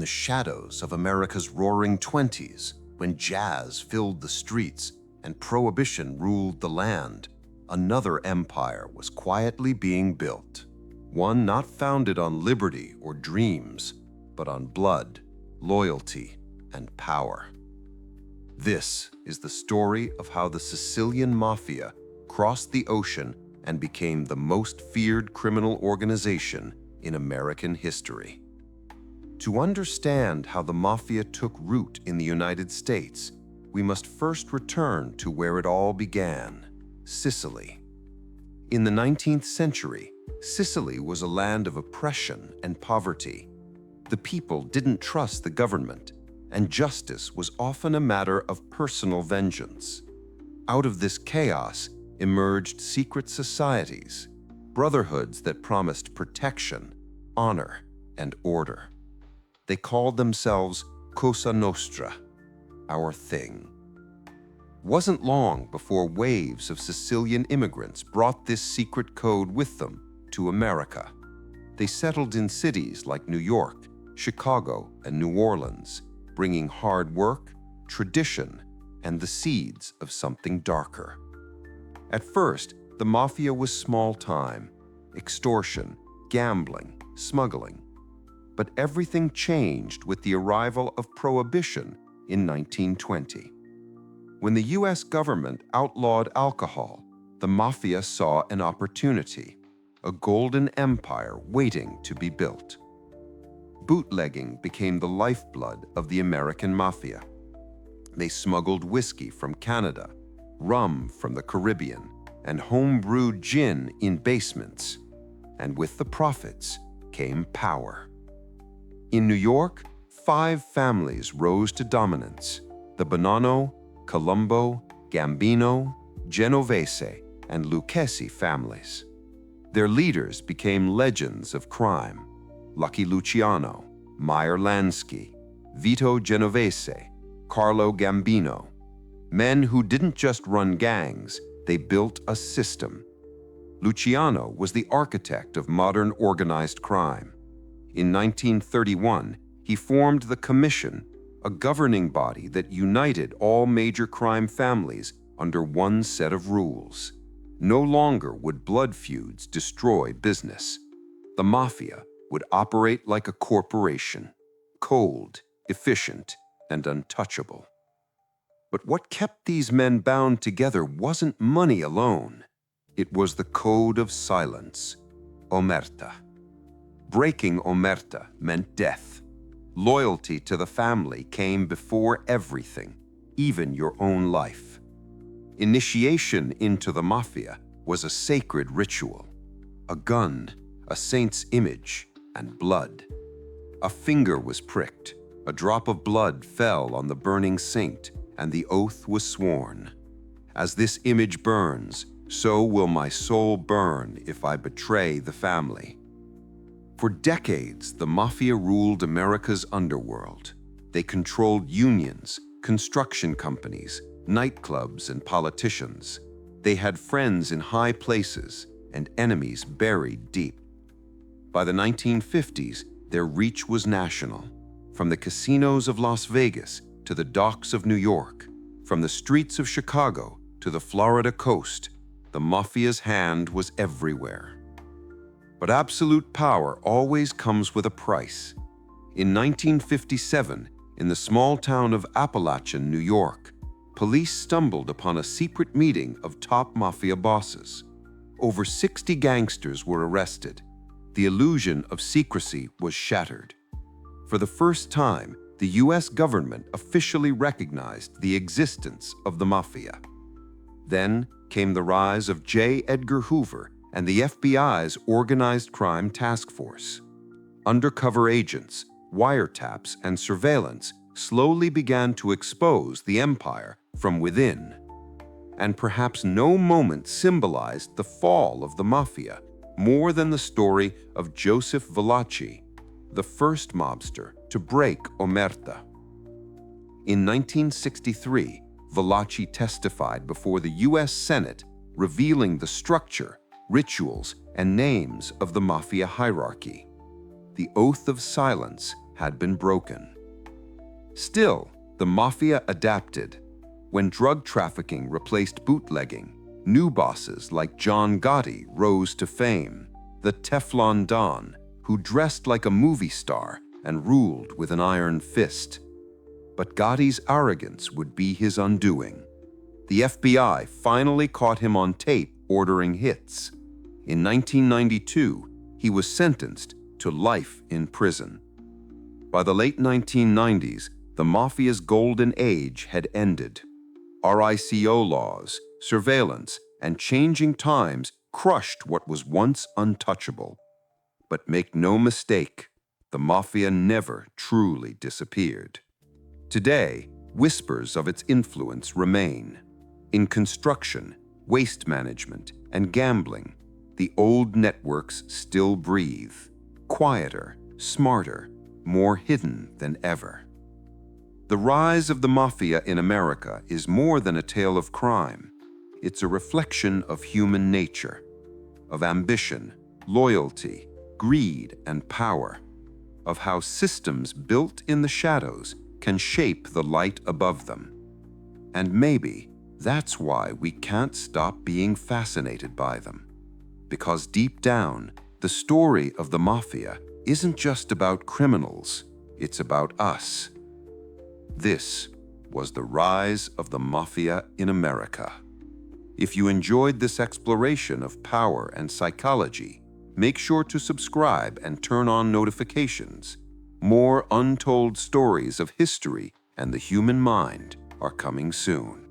the shadows of America's roaring 20s, when jazz filled the streets and prohibition ruled the land, another empire was quietly being built. One not founded on liberty or dreams, but on blood, loyalty, and power. This is the story of how the Sicilian Mafia crossed the ocean and became the most feared criminal organization in American history. To understand how the Mafia took root in the United States, we must first return to where it all began, Sicily. In the 19th century, Sicily was a land of oppression and poverty. The people didn't trust the government, and justice was often a matter of personal vengeance. Out of this chaos emerged secret societies, brotherhoods that promised protection, honor, and order. They called themselves Cosa Nostra, our thing. Wasn't long before waves of Sicilian immigrants brought this secret code with them to America. They settled in cities like New York, Chicago, and New Orleans, bringing hard work, tradition, and the seeds of something darker. At first, the Mafia was small-time, extortion, gambling, smuggling. But everything changed with the arrival of Prohibition in 1920. When the U.S. government outlawed alcohol, the Mafia saw an opportunity, a golden empire waiting to be built. Bootlegging became the lifeblood of the American Mafia. They smuggled whiskey from Canada, rum from the Caribbean, and home-brewed gin in basements. And with the profits came power. In New York, 5 families rose to dominance: the Bonanno, Colombo, Gambino, Genovese, and Lucchesi families. Their leaders became legends of crime: Lucky Luciano, Meyer Lansky, Vito Genovese, Carlo Gambino. Men who didn't just run gangs, they built a system. Luciano was the architect of modern organized crime. In 1931, he formed the Commission, a governing body that united all major crime families under one set of rules. No longer would blood feuds destroy business. The Mafia would operate like a corporation, cold, efficient, and untouchable. But what kept these men bound together wasn't money alone. It was the code of silence, omerta. Breaking omerta meant death. Loyalty to the family came before everything, even your own life. Initiation into the Mafia was a sacred ritual. A gun, a saint's image, and blood. A finger was pricked, a drop of blood fell on the burning saint, and the oath was sworn. As this image burns, so will my soul burn if I betray the family. For decades, the Mafia ruled America's underworld. They controlled unions, construction companies, nightclubs, and politicians. They had friends in high places and enemies buried deep. By the 1950s, their reach was national. From the casinos of Las Vegas to the docks of New York, from the streets of Chicago to the Florida coast, the Mafia's hand was everywhere. But absolute power always comes with a price. In 1957, in the small town of Appalachian, New York, police stumbled upon a secret meeting of top Mafia bosses. Over 60 gangsters were arrested. The illusion of secrecy was shattered. For the first time, the U.S. government officially recognized the existence of the Mafia. Then came the rise of J. Edgar Hoover and the FBI's Organized Crime Task Force. Undercover agents, wiretaps, and surveillance slowly began to expose the empire from within. And perhaps no moment symbolized the fall of the Mafia more than the story of Joseph Valachi, the first mobster to break omerta. In 1963, Valachi testified before the U.S. Senate, revealing the structure, rituals, and names of the Mafia hierarchy. The oath of silence had been broken. Still, the Mafia adapted. When drug trafficking replaced bootlegging, new bosses like John Gotti rose to fame, the Teflon Don, who dressed like a movie star and ruled with an iron fist. But Gotti's arrogance would be his undoing. The FBI finally caught him on tape ordering hits. In 1992, he was sentenced to life in prison. By the late 1990s, the Mafia's golden age had ended. RICO laws, surveillance, and changing times crushed what was once untouchable. But make no mistake, the Mafia never truly disappeared. Today, whispers of its influence remain. In construction, waste management, and gambling, the old networks still breathe, quieter, smarter, more hidden than ever. The rise of the Mafia in America is more than a tale of crime. It's a reflection of human nature, of ambition, loyalty, greed, and power, of how systems built in the shadows can shape the light above them. And maybe that's why we can't stop being fascinated by them. Because deep down, the story of the Mafia isn't just about criminals, it's about us. This was the rise of the Mafia in America. If you enjoyed this exploration of power and psychology, make sure to subscribe and turn on notifications. More untold stories of history and the human mind are coming soon.